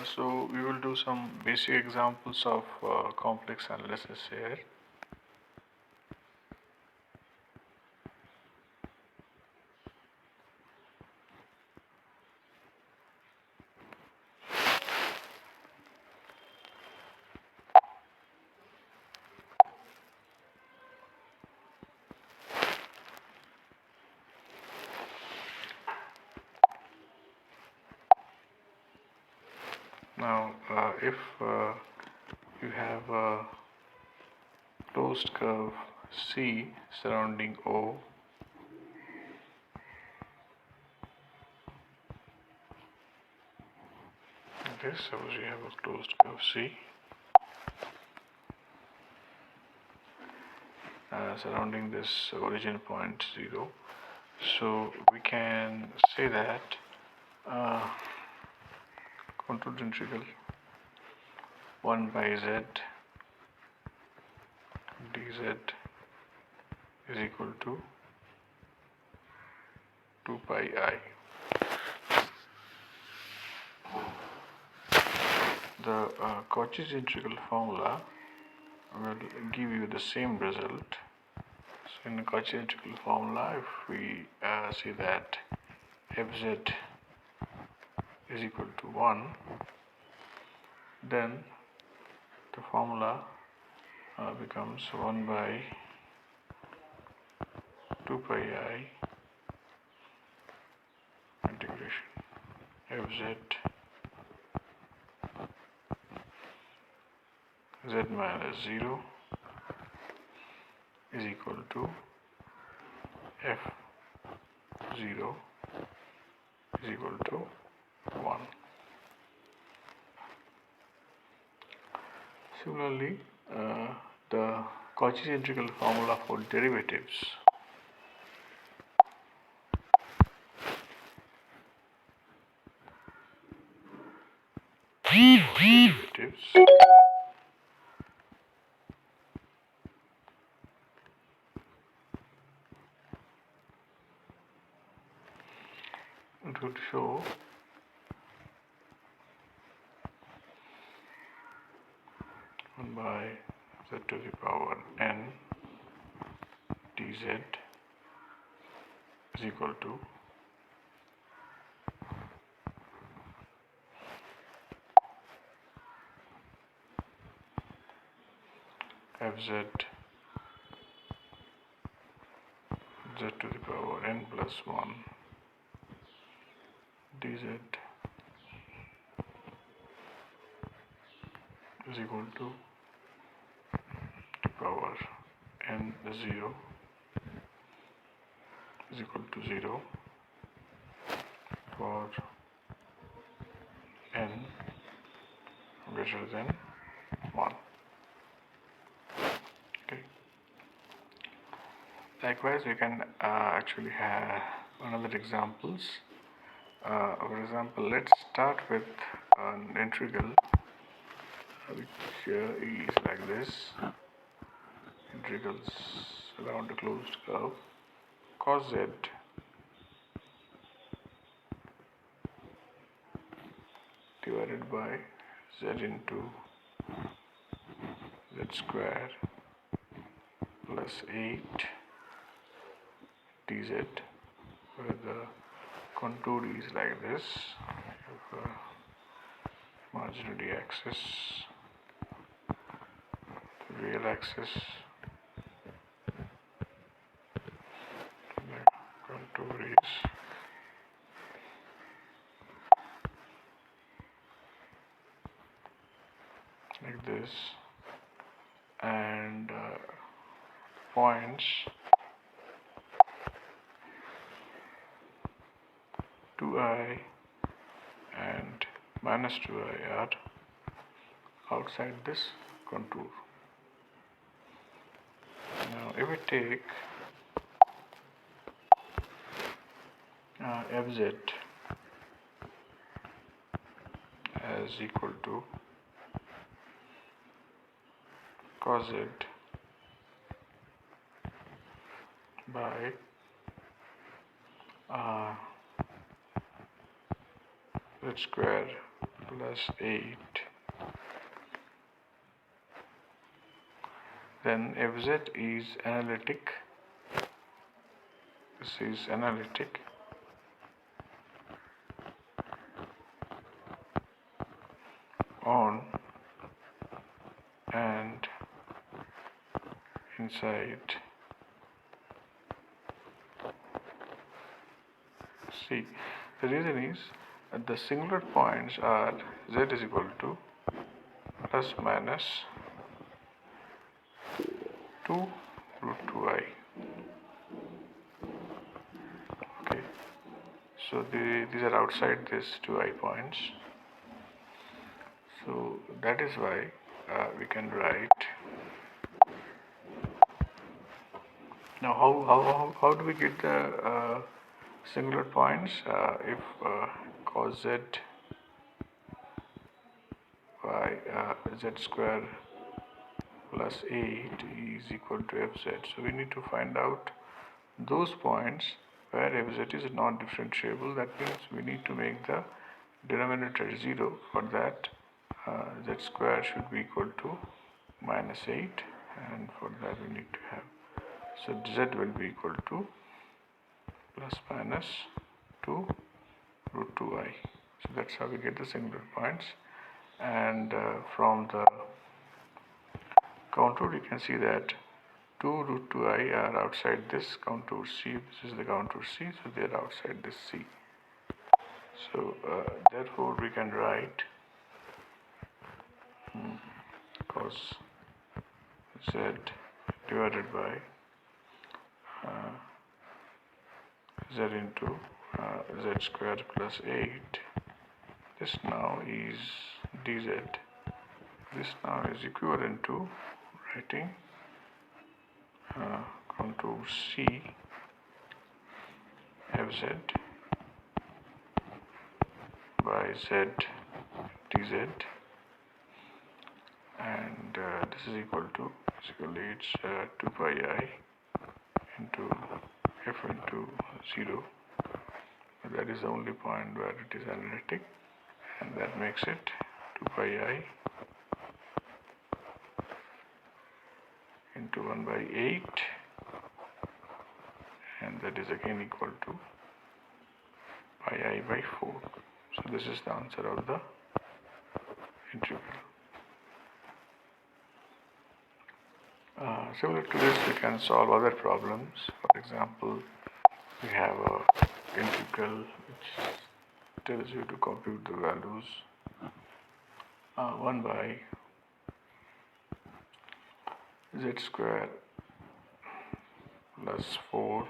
So we will do some basic examples of complex analysis here. Now, if you have a closed curve C surrounding O, okay, suppose you have a closed curve C surrounding this origin point 0, so we can say that contour integral 1 by z dz is equal to 2 pi I. The Cauchy's integral formula will give you the same result. So in the Cauchy integral formula, if we see that fz is equal to 1, then the formula becomes 1 by 2 pi I integration fz z minus 0 is equal to f0 is equal to 1. Similarly, the Cauchy's integral formula for derivatives it would show one by z to the power n dz is equal to fz z to the power n plus 1 dz is equal to the power n 0 is equal to 0 for n greater than 1. Okay. Likewise, we can actually have another examples. For example, let's start with an integral which is like this. Integrals around a closed curve cos z divided by z into z square plus 8 dz, where the contour is like this. You have a imaginary axis, the real axis, the contour is like this, and points 2i and minus 2i are outside this contour. Now if we take fz as equal to cos z by z square plus 8. Then fz is analytic. This is analytic. On and inside C. The reason is the singular points are z is equal to plus minus 2 root 2I. Okay, so these are outside these 2I points. So that is why we can write. Now how do we get the singular points? If cos z by z square plus 8 is equal to fz. So we need to find out those points where fz is not differentiable. That means we need to make the denominator 0. For that z square should be equal to minus 8, and for that we need to have, so z will be equal to plus minus 2 root 2I. So that's how we get the singular points. And from the contour you can see that 2 root 2I are outside this contour C. This is the contour C, so they are outside this C. So therefore we can write cos z divided by z into z square plus 8. This now is dz. This now is equivalent to writing contour C fz by z dz, and this is equal to, basically it's 2 pi I into f into 0. That is the only point where it is analytic, and that makes it 2 pi I into 1 by 8, and that is again equal to pi I by 4. So this is the answer of the integral. Similar to this, we can solve other problems. For example, we have a integral which tells you to compute the values 1 by z square plus 4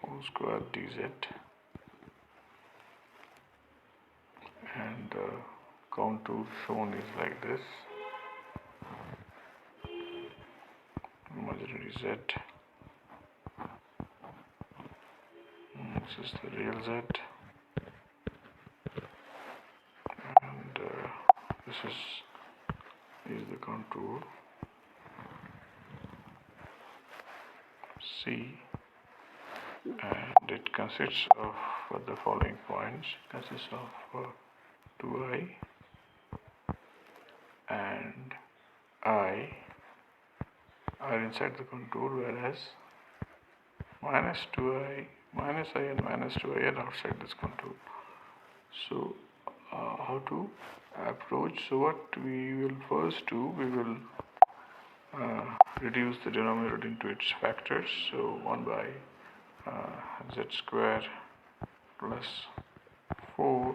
whole square dz, and contour shown is like this. Imaginary z, this is the real z, and this is the contour C, and it consists of the following points. It consists of 2I and I are inside the contour, whereas minus 2I, minus I and minus 2I are outside this contour. So how to approach? So what we will first do, we will reduce the denominator into its factors. So 1 by z square plus 4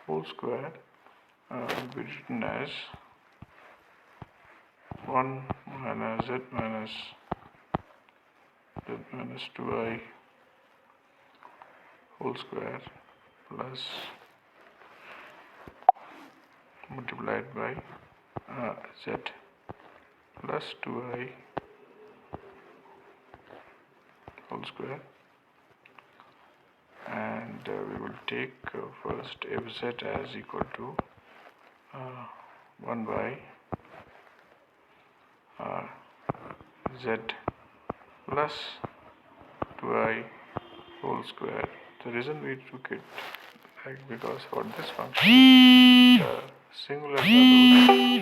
whole square will be written as 1 minus z minus 2I whole square plus multiplied by z plus 2I whole square, and we will take first fz as equal to 1 by z plus 2I whole square. The reason we took it like, because for this function the singular value,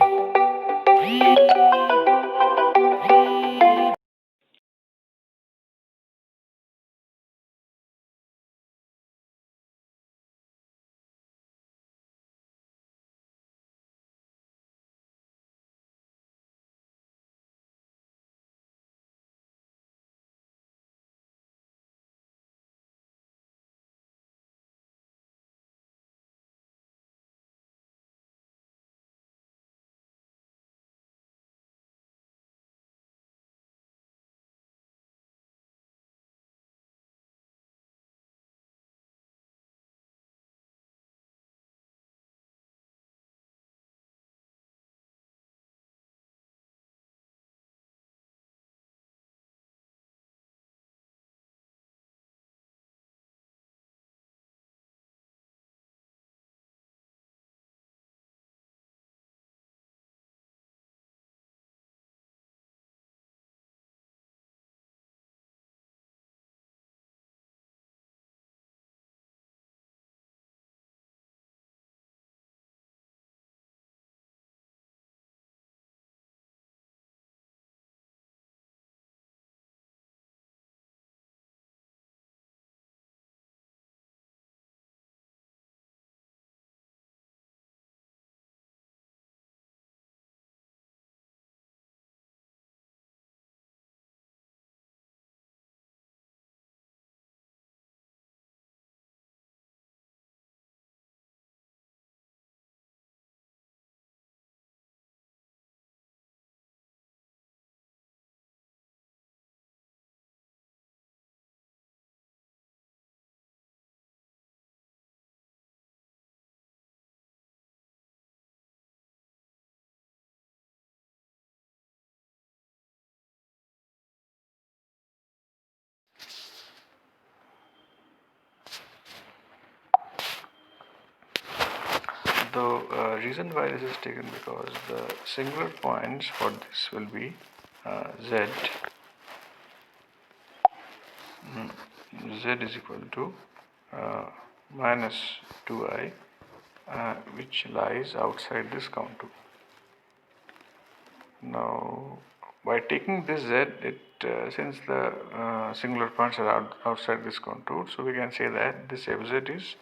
the reason why this is taken because the singular points for this will be z. Z is equal to minus 2i, which lies outside this contour. Now, by taking this z, since the singular points are outside this contour, so we can say that this fz is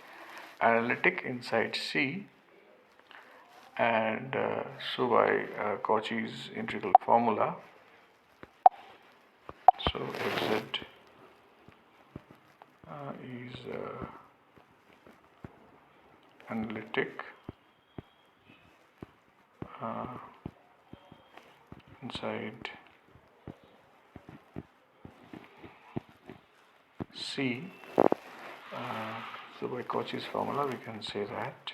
analytic inside C, and so by Cauchy's integral formula, so fz is analytic inside C. So by Cauchy's formula we can say that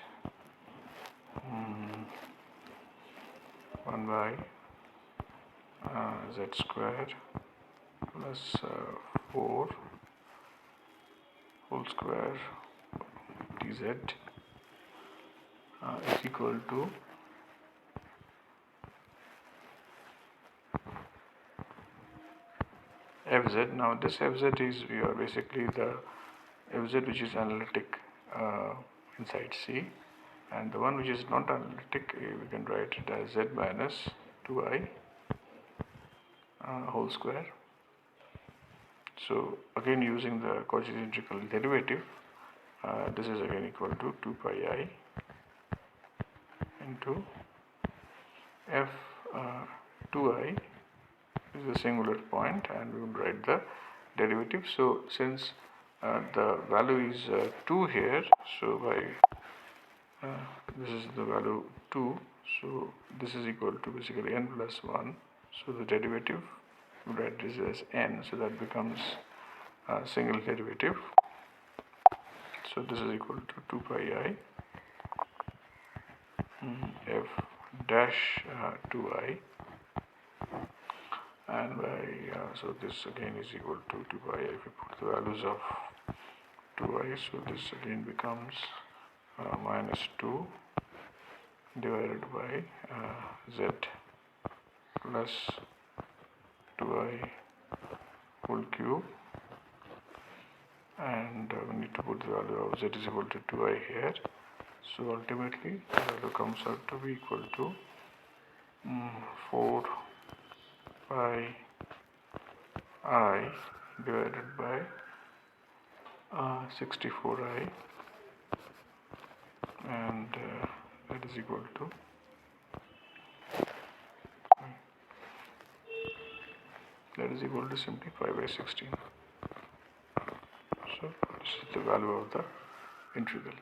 1 by z square plus 4 whole square dz is equal to fz. Now this fz is basically the fz which is analytic inside C, and the one which is not analytic we can write it as z minus 2i whole square. So again, using the Cauchy's integral derivative, this is again equal to 2 pi I into f 2i is the singular point, and we will write the derivative. So since the value is 2 here, so by this is the value 2, so this is equal to basically n plus 1, so the derivative we write this as n, so that becomes a single derivative. So this is equal to 2 pi I f dash 2i, and by so this again is equal to 2 pi I if we put the values of 2i, so this again becomes minus 2 divided by z plus 2i whole cube, and we need to put the value of z is equal to 2i here. So ultimately the value comes out to be equal to 4 pi I divided by 64i, and that is equal to simply 5 by 16. So this is the value of the integral.